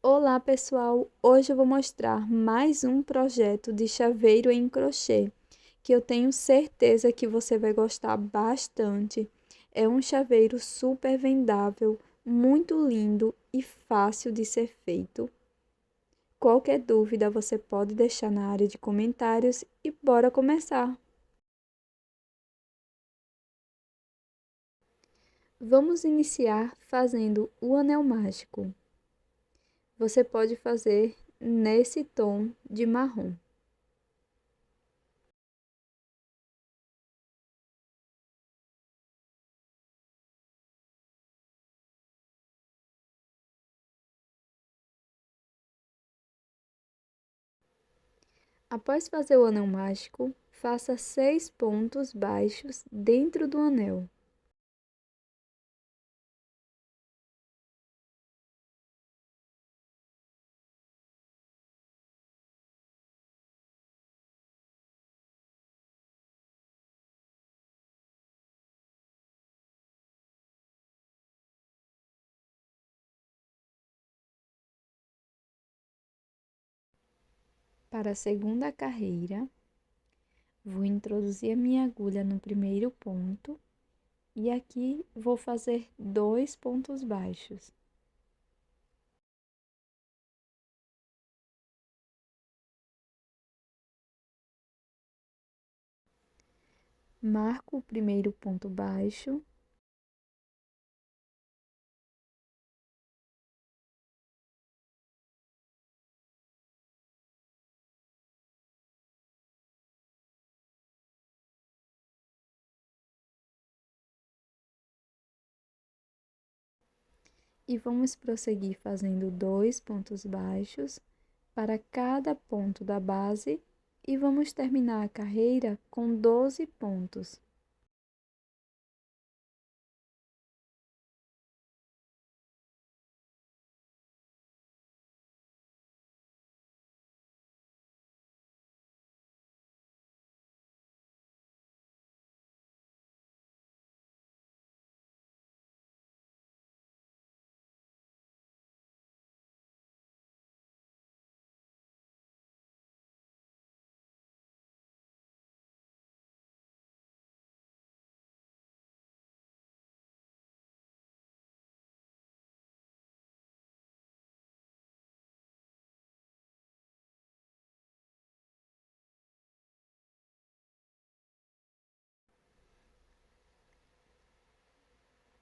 Olá pessoal, hoje eu vou mostrar mais um projeto de chaveiro em crochê, que eu tenho certeza que você vai gostar bastante. É um chaveiro super vendável, muito lindo e fácil de ser feito. Qualquer dúvida você pode deixar na área de comentários e bora começar! Vamos iniciar fazendo o anel mágico. Você pode fazer nesse tom de marrom. Após fazer o anel mágico, faça 6 pontos baixos dentro do anel. Para a segunda carreira, vou introduzir a minha agulha no primeiro ponto e aqui vou fazer 2 pontos baixos. Marco o primeiro ponto baixo. E vamos prosseguir fazendo 2 pontos baixos para cada ponto da base e vamos terminar a carreira com 12 pontos.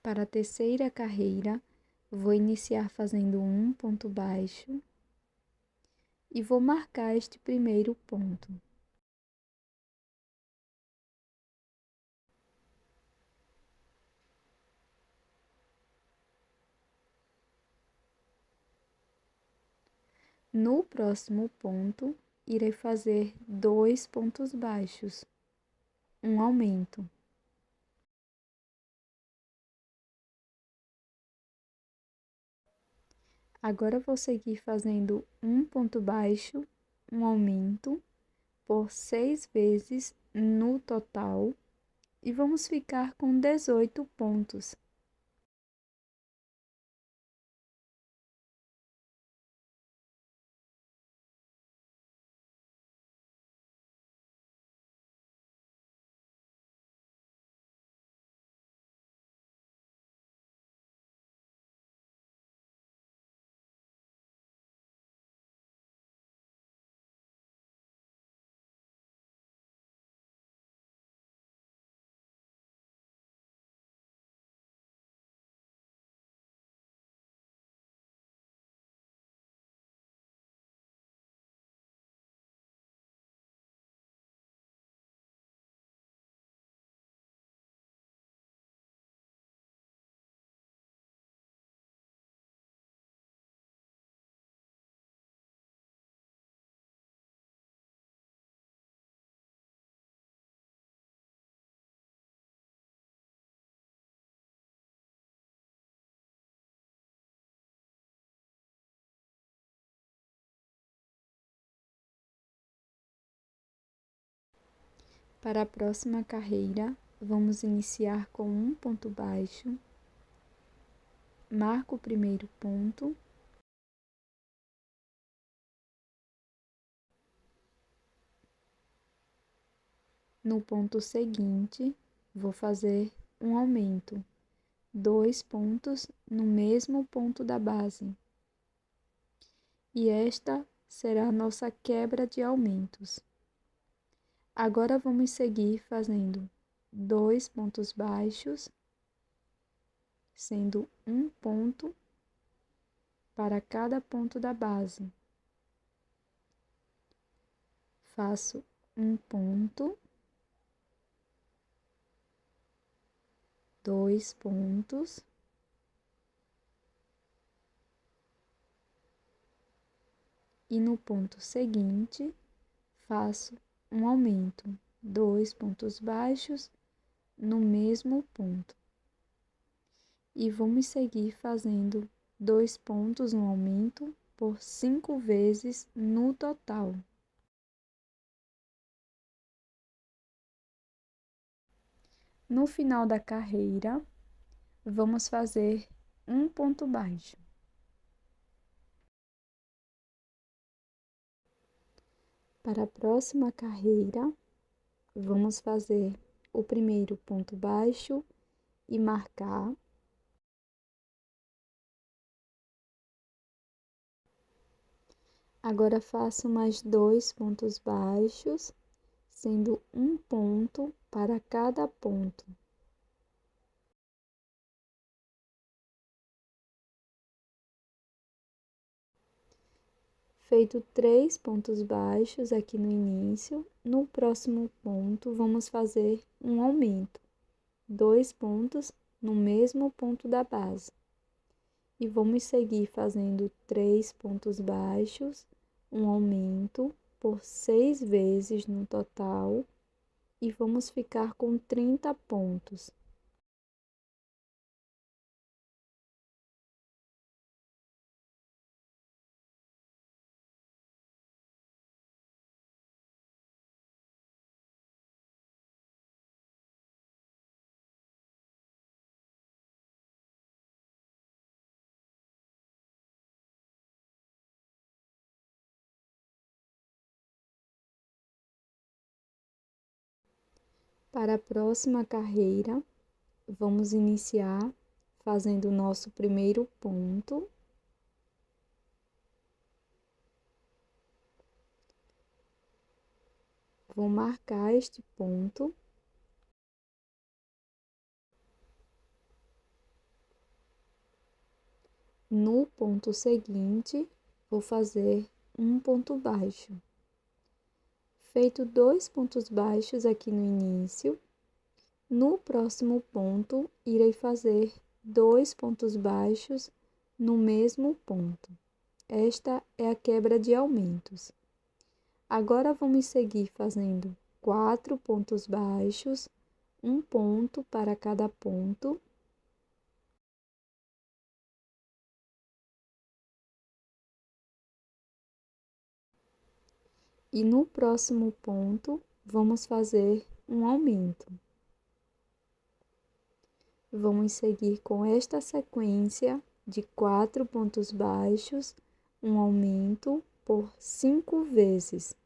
Para a terceira carreira, vou iniciar fazendo um ponto baixo e vou marcar este primeiro ponto. No próximo ponto, irei fazer 2 pontos baixos, um aumento. Agora vou seguir fazendo um ponto baixo, um aumento, por 6 vezes no total, e vamos ficar com 18 pontos. Para a próxima carreira, vamos iniciar com um ponto baixo, marco o primeiro ponto No ponto seguinte, vou fazer um aumento, 2 pontos no mesmo ponto da base. E esta será a nossa quebra de aumentos. Agora vamos seguir fazendo 2 pontos baixos, sendo um ponto para cada ponto da base. Faço um ponto, 2 pontos, e no ponto seguinte faço um aumento, 2 pontos baixos no mesmo ponto. E vamos seguir fazendo 2 pontos no aumento por 5 vezes no total. No final da carreira, vamos fazer um ponto baixo. Para a próxima carreira, vamos fazer o primeiro ponto baixo e marcar. Agora faço mais 2 pontos baixos, sendo um ponto para cada ponto. Feito 3 pontos baixos aqui no início, no próximo ponto vamos fazer um aumento, 2 pontos no mesmo ponto da base. E vamos seguir fazendo 3 pontos baixos, um aumento por 6 vezes no total, e vamos ficar com 30 pontos. Para a próxima carreira, vamos iniciar fazendo o nosso primeiro ponto. Vou marcar este ponto. No ponto seguinte, vou fazer um ponto baixo. Feito 2 pontos baixos aqui no início, no próximo ponto, irei fazer 2 pontos baixos no mesmo ponto. Esta é a quebra de aumentos. Agora vamos seguir fazendo 4 pontos baixos, um ponto para cada ponto. E no próximo ponto, vamos fazer um aumento. Vamos seguir com esta sequência de 4 pontos baixos, um aumento por 5 vezes.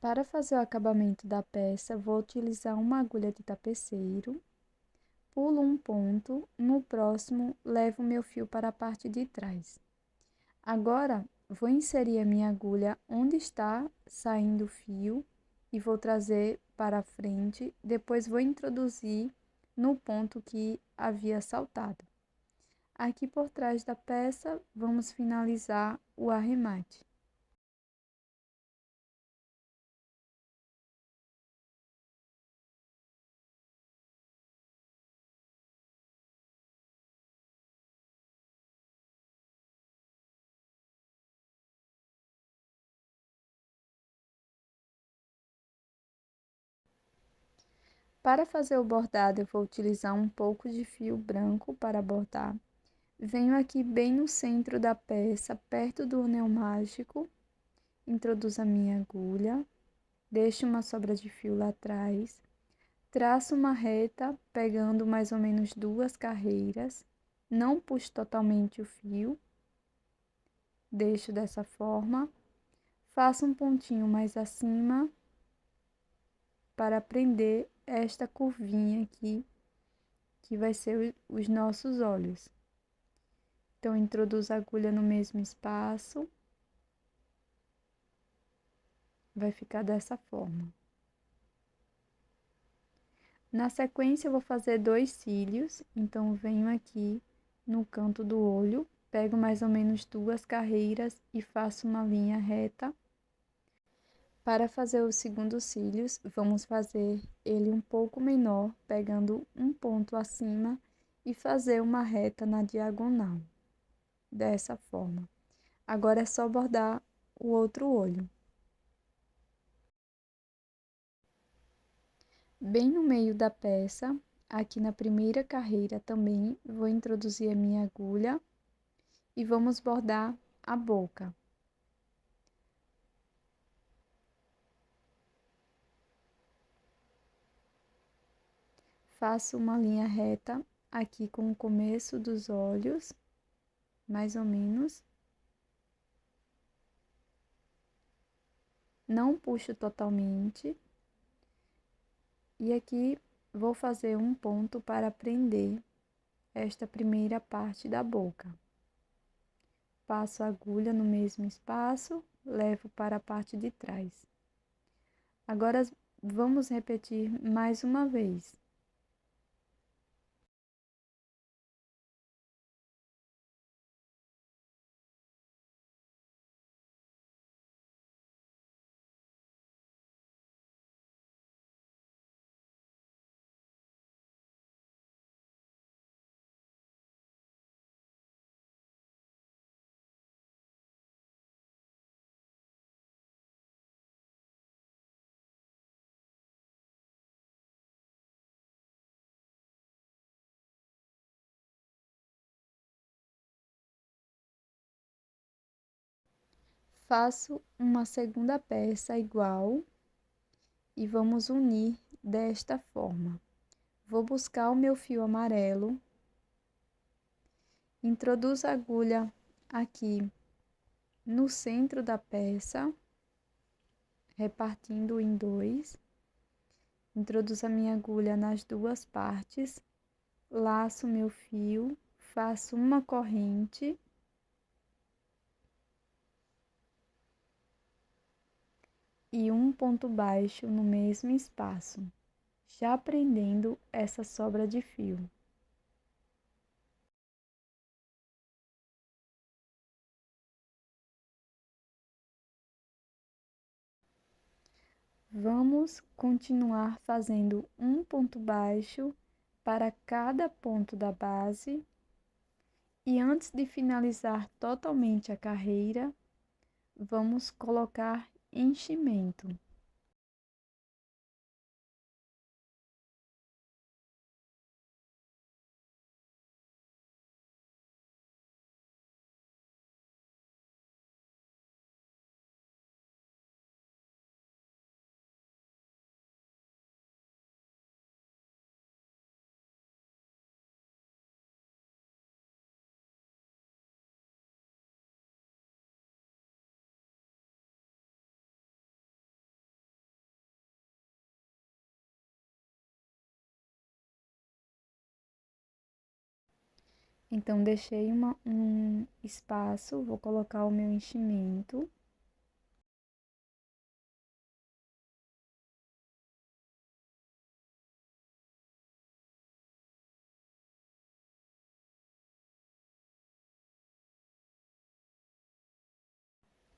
Para fazer o acabamento da peça, vou utilizar uma agulha de tapeceiro, pulo um ponto, no próximo levo meu fio para a parte de trás. Agora, vou inserir a minha agulha onde está saindo o fio e vou trazer para a frente, depois vou introduzir no ponto que havia saltado. Aqui por trás da peça, vamos finalizar o arremate. Para fazer o bordado, eu vou utilizar um pouco de fio branco para bordar. Venho aqui bem no centro da peça, perto do anel mágico, introduzo a minha agulha, deixo uma sobra de fio lá atrás, traço uma reta, pegando mais ou menos 2 carreiras, não puxo totalmente o fio, deixo dessa forma, faço um pontinho mais acima para prender esta curvinha aqui, que vai ser os nossos olhos. Então, introduzo a agulha no mesmo espaço, vai ficar dessa forma. Na sequência, eu vou fazer 2 cílios, então venho aqui no canto do olho, pego mais ou menos 2 carreiras e faço uma linha reta. Para fazer o segundo cílios, vamos fazer ele um pouco menor, pegando um ponto acima e fazer uma reta na diagonal, dessa forma. Agora é só bordar o outro olho. Bem no meio da peça, aqui na primeira carreira também, vou introduzir a minha agulha e vamos bordar a boca. Faço uma linha reta aqui com o começo dos olhos, mais ou menos. Não puxo totalmente. E aqui vou fazer um ponto para prender esta primeira parte da boca. Passo a agulha no mesmo espaço, levo para a parte de trás. Agora vamos repetir mais uma vez. Faço uma segunda peça igual e vamos unir desta forma. Vou buscar o meu fio amarelo, introduzo a agulha aqui no centro da peça, repartindo em 2. Introduzo a minha agulha nas 2 partes, laço meu fio, faço uma corrente e um ponto baixo no mesmo espaço, já prendendo essa sobra de fio. Vamos continuar fazendo um ponto baixo para cada ponto da base e antes de finalizar totalmente a carreira, vamos colocar enchimento. Então, deixei um espaço, vou colocar o meu enchimento.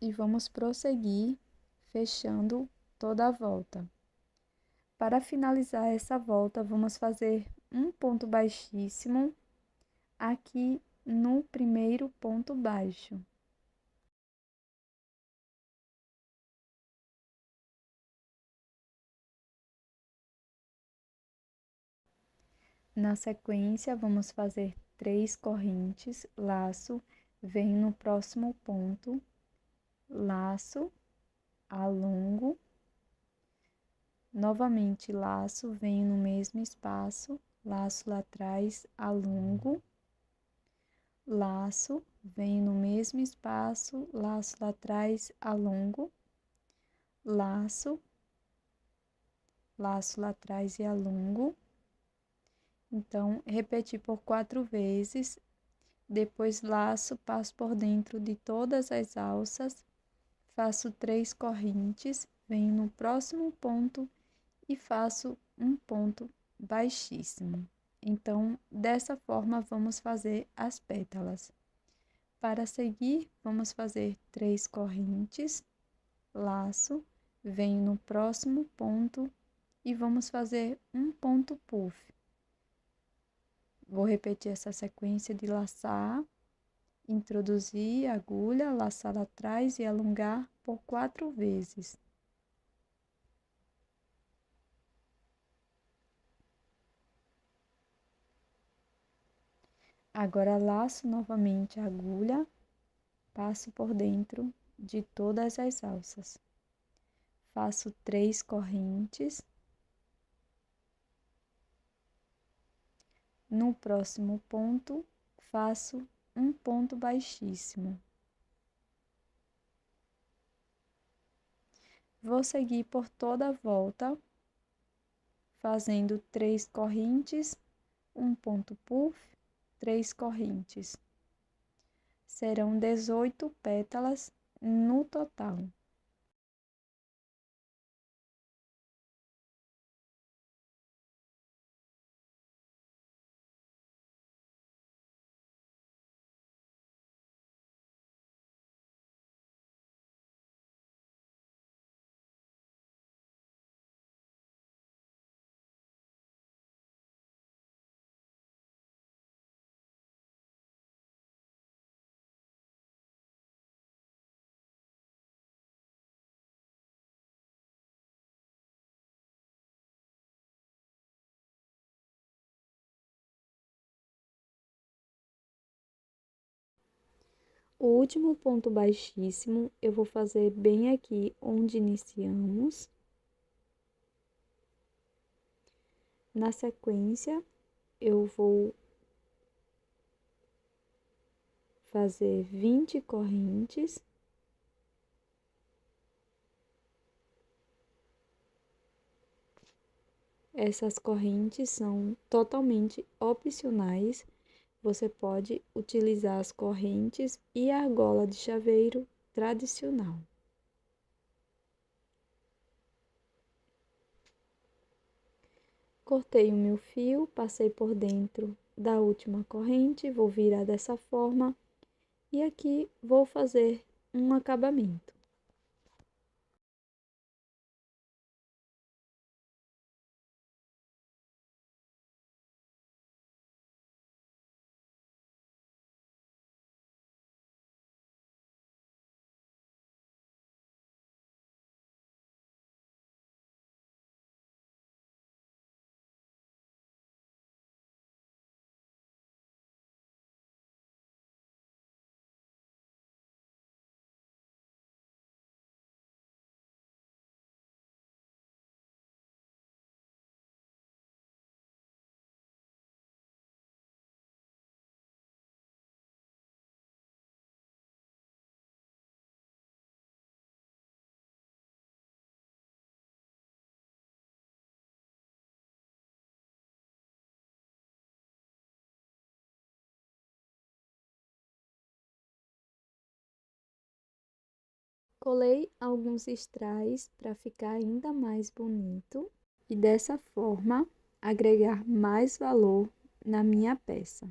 E vamos prosseguir fechando toda a volta. Para finalizar essa volta, vamos fazer um ponto baixíssimo aqui no primeiro ponto baixo. Na sequência, vamos fazer 3 correntes, laço, vem no próximo ponto, laço, alongo, novamente laço, venho no mesmo espaço, laço lá atrás, alongo, laço, venho no mesmo espaço, laço lá atrás, alongo, laço, laço lá atrás e alongo. Então, repetir por 4 vezes, depois laço, passo por dentro de todas as alças, faço 3 correntes, venho no próximo ponto e faço um ponto baixíssimo. Então, dessa forma, vamos fazer as pétalas. Para seguir, vamos fazer 3 correntes, laço, venho no próximo ponto e vamos fazer um ponto puff. Vou repetir essa sequência de laçar, introduzir a agulha, laçar atrás e alongar por 4 vezes. Agora, laço novamente a agulha, passo por dentro de todas as alças. Faço 3 correntes. No próximo ponto, faço um ponto baixíssimo. Vou seguir por toda a volta, fazendo 3 correntes, um ponto puff, 3 correntes. Serão 18 pétalas no total. O último ponto baixíssimo eu vou fazer bem aqui onde iniciamos. Na sequência, eu vou fazer 20 correntes. Essas correntes são totalmente opcionais. Você pode utilizar as correntes e a argola de chaveiro tradicional. Cortei o meu fio, passei por dentro da última corrente, vou virar dessa forma e aqui vou fazer um acabamento. Colei alguns strass para ficar ainda mais bonito e dessa forma agregar mais valor na minha peça.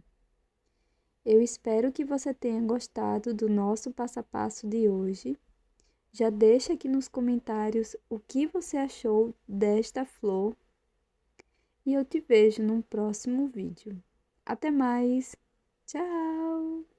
Eu espero que você tenha gostado do nosso passo a passo de hoje. Já deixa aqui nos comentários o que você achou desta flor e eu te vejo num próximo vídeo. Até mais! Tchau!